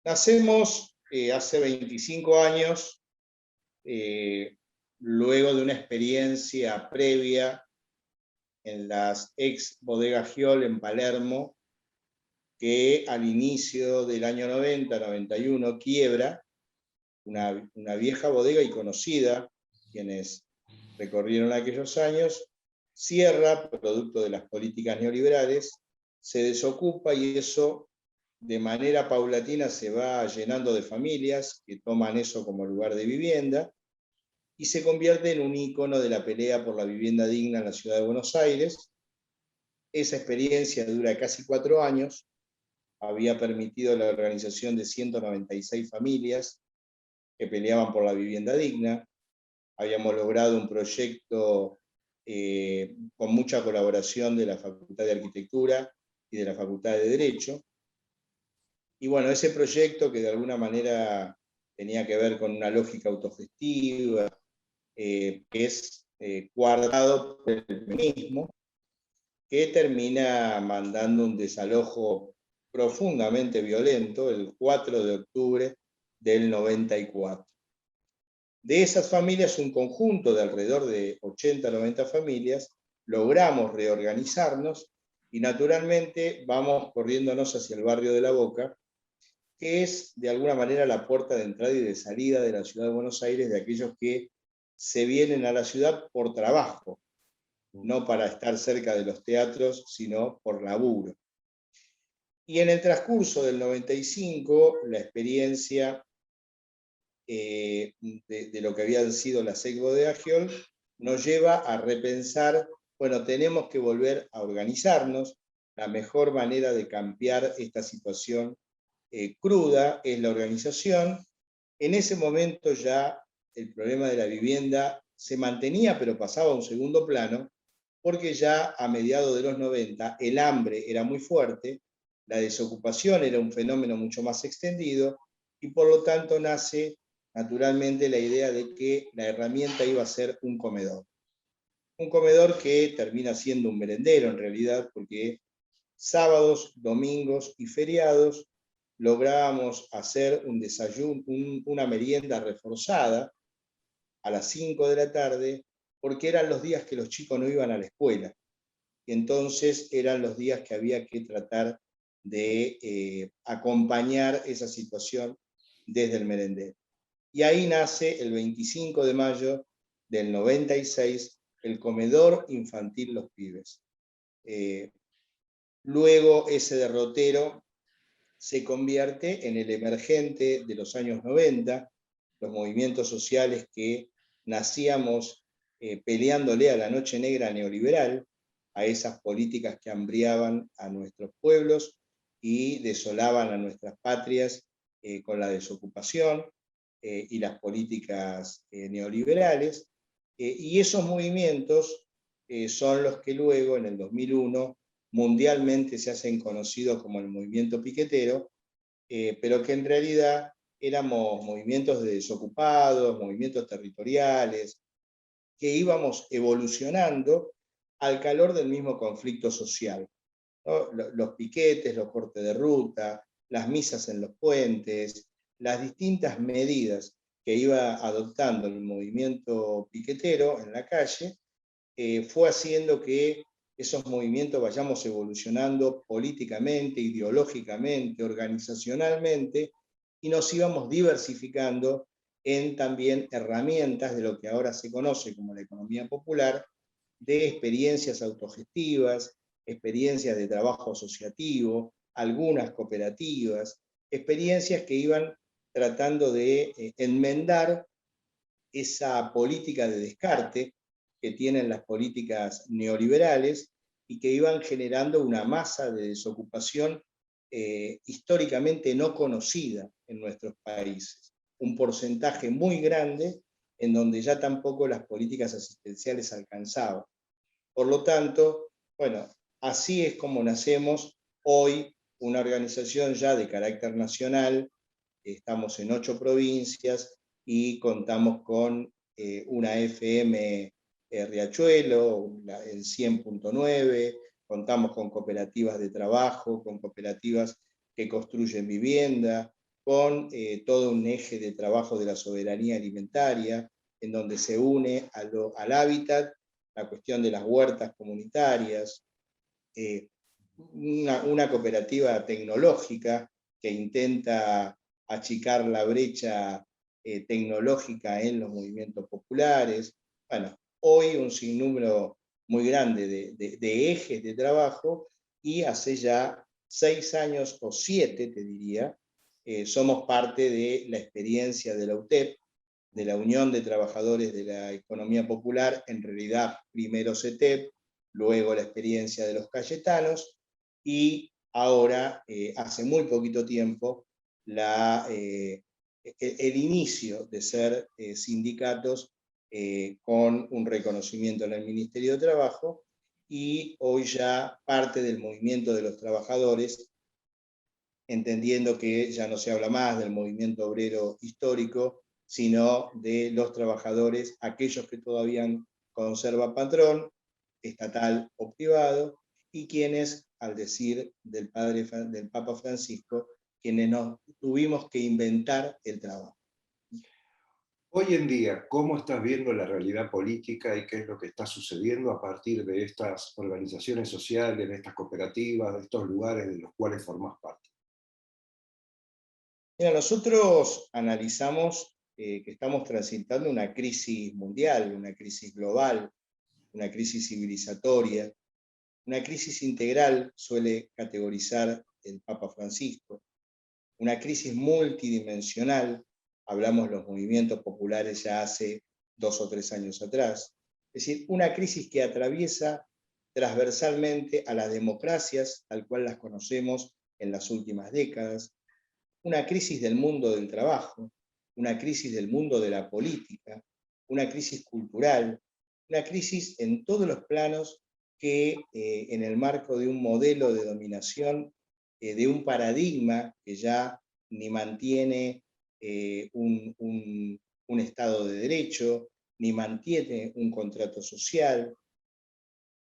Nacemos hace 25 años, luego de una experiencia previa en las ex bodegas Giol en Palermo, que al inicio del año 90-91 quiebra, una vieja bodega y conocida, quienes recorrieron aquellos años, cierra producto de las políticas neoliberales, se desocupa y eso de manera paulatina se va llenando de familias que toman eso como lugar de vivienda y se convierte en un ícono de la pelea por la vivienda digna en la ciudad de Buenos Aires. Esa experiencia dura casi 4 años, había permitido la organización de 196 familias que peleaban por la vivienda digna. Habíamos logrado un proyecto con mucha colaboración de la Facultad de Arquitectura y de la Facultad de Derecho. Y bueno, ese proyecto que de alguna manera tenía que ver con una lógica autogestiva, es guardado por el feminismo, que termina mandando un desalojo profundamente violento el 4 de octubre del 94. De esas familias, un conjunto de alrededor de 80-90 familias, logramos reorganizarnos y naturalmente vamos corriéndonos hacia el barrio de La Boca, que es de alguna manera la puerta de entrada y de salida de la ciudad de Buenos Aires de aquellos que se vienen a la ciudad por trabajo, no para estar cerca de los teatros, sino por laburo. Y en el transcurso del 95, la experiencia de lo que habían sido las ex bodegas Giol nos lleva a repensar, bueno, tenemos que volver a organizarnos, la mejor manera de cambiar esta situación cruda es la organización. En ese momento ya el problema de la vivienda se mantenía, pero pasaba a un segundo plano, porque ya a mediados de los 90 el hambre era muy fuerte, la desocupación era un fenómeno mucho más extendido, y por lo tanto nace naturalmente la idea de que la herramienta iba a ser un comedor. Un comedor que termina siendo un merendero en realidad, porque sábados, domingos y feriados lográbamos hacer un desayuno, una merienda reforzada a las 5 de la tarde, porque eran los días que los chicos no iban a la escuela. Y entonces eran los días que había que tratar de acompañar esa situación desde el merendero. Y ahí nace el 25 de mayo del 96 el comedor infantil Los Pibes. Luego ese derrotero se convierte en el emergente de los años 90, los movimientos sociales que nacíamos peleándole a la noche negra neoliberal, a esas políticas que hambriaban a nuestros pueblos y desolaban a nuestras patrias con la desocupación y las políticas neoliberales. Y esos movimientos son los que luego, en el 2001, mundialmente se hacen conocidos como el movimiento piquetero, pero que en realidad éramos movimientos de desocupados, movimientos territoriales, que íbamos evolucionando al calor del mismo conflicto social, ¿no? Los piquetes, los cortes de ruta, las misas en los puentes, las distintas medidas que iba adoptando el movimiento piquetero en la calle, fue haciendo que esos movimientos vayamos evolucionando políticamente, ideológicamente, organizacionalmente, y nos íbamos diversificando en también herramientas de lo que ahora se conoce como la economía popular, de experiencias autogestivas, experiencias de trabajo asociativo, algunas cooperativas, experiencias que iban tratando de enmendar esa política de descarte que tienen las políticas neoliberales y que iban generando una masa de desocupación históricamente no conocida en nuestros países. Un porcentaje muy grande en donde ya tampoco las políticas asistenciales alcanzaban. Por lo tanto, bueno, así es como nacemos hoy una organización ya de carácter nacional, estamos en 8 provincias y contamos con una FM Riachuelo, en 100.9, contamos con cooperativas de trabajo, con cooperativas que construyen vivienda, con todo un eje de trabajo de la soberanía alimentaria, en donde se une al hábitat la cuestión de las huertas comunitarias, una cooperativa tecnológica que intenta achicar la brecha tecnológica en los movimientos populares. Bueno, hoy un sinnúmero muy grande de ejes de trabajo, y hace ya 6 años o 7, te diría, somos parte de la experiencia de la UTEP, de la Unión de Trabajadores de la Economía Popular, en realidad primero CETEP, luego la experiencia de los Cayetanos, y ahora, hace muy poquito tiempo, el inicio de ser sindicatos con un reconocimiento en el Ministerio de Trabajo, y hoy ya parte del movimiento de los trabajadores, entendiendo que ya no se habla más del movimiento obrero histórico, sino de los trabajadores, aquellos que todavía conservan patrón, estatal o privado, y quienes, al decir del Papa Francisco, quienes nos tuvimos que inventar el trabajo. Hoy en día, ¿cómo estás viendo la realidad política y qué es lo que está sucediendo a partir de estas organizaciones sociales, de estas cooperativas, de estos lugares de los cuales formás parte? Mira, nosotros analizamos que estamos transitando una crisis mundial, una crisis global, una crisis civilizatoria, una crisis integral, suele categorizar el Papa Francisco, una crisis multidimensional, hablamos los movimientos populares ya hace 2 o 3 años atrás, es decir, una crisis que atraviesa transversalmente a las democracias, tal cual las conocemos en las últimas décadas, una crisis del mundo del trabajo, una crisis del mundo de la política, una crisis cultural, una crisis en todos los planos que en el marco de un modelo de dominación, de un paradigma que ya ni mantiene un Estado de Derecho, ni mantiene un contrato social,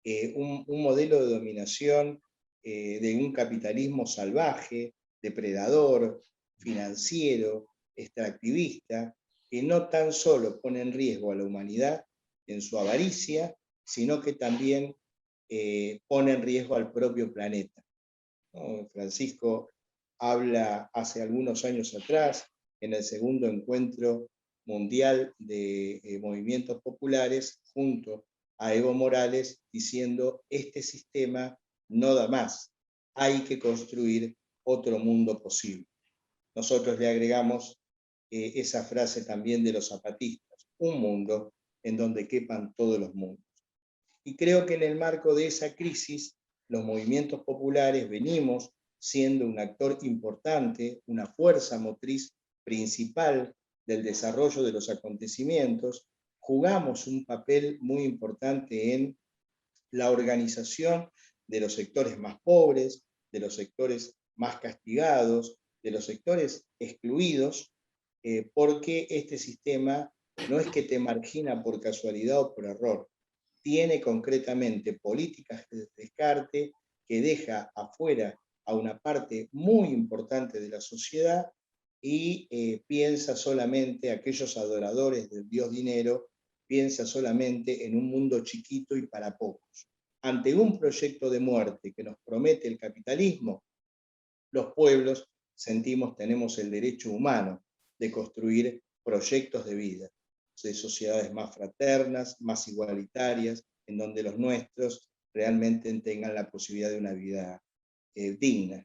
un modelo de dominación de un capitalismo salvaje, depredador, financiero, extractivista, que no tan solo pone en riesgo a la humanidad en su avaricia, sino que también pone en riesgo al propio planeta, ¿no? Francisco habla hace algunos años atrás, en el segundo encuentro mundial de movimientos populares, junto a Evo Morales, diciendo: este sistema no da más, hay que construir otro mundo posible. Nosotros le agregamos esa frase también de los zapatistas: un mundo en donde quepan todos los mundos. Y creo que en el marco de esa crisis, los movimientos populares venimos siendo un actor importante, una fuerza motriz principal del desarrollo de los acontecimientos. Jugamos un papel muy importante en la organización de los sectores más pobres, de los sectores más castigados, de los sectores excluidos, porque este sistema no es que te margina por casualidad o por error, tiene concretamente políticas de descarte que deja afuera a una parte muy importante de la sociedad, y piensa solamente, aquellos adoradores del Dios dinero, piensa solamente en un mundo chiquito y para pocos. Ante un proyecto de muerte que nos promete el capitalismo, los pueblos sentimos, tenemos el derecho humano de construir proyectos de vida, de sociedades más fraternas, más igualitarias, en donde los nuestros realmente tengan la posibilidad de una vida digna.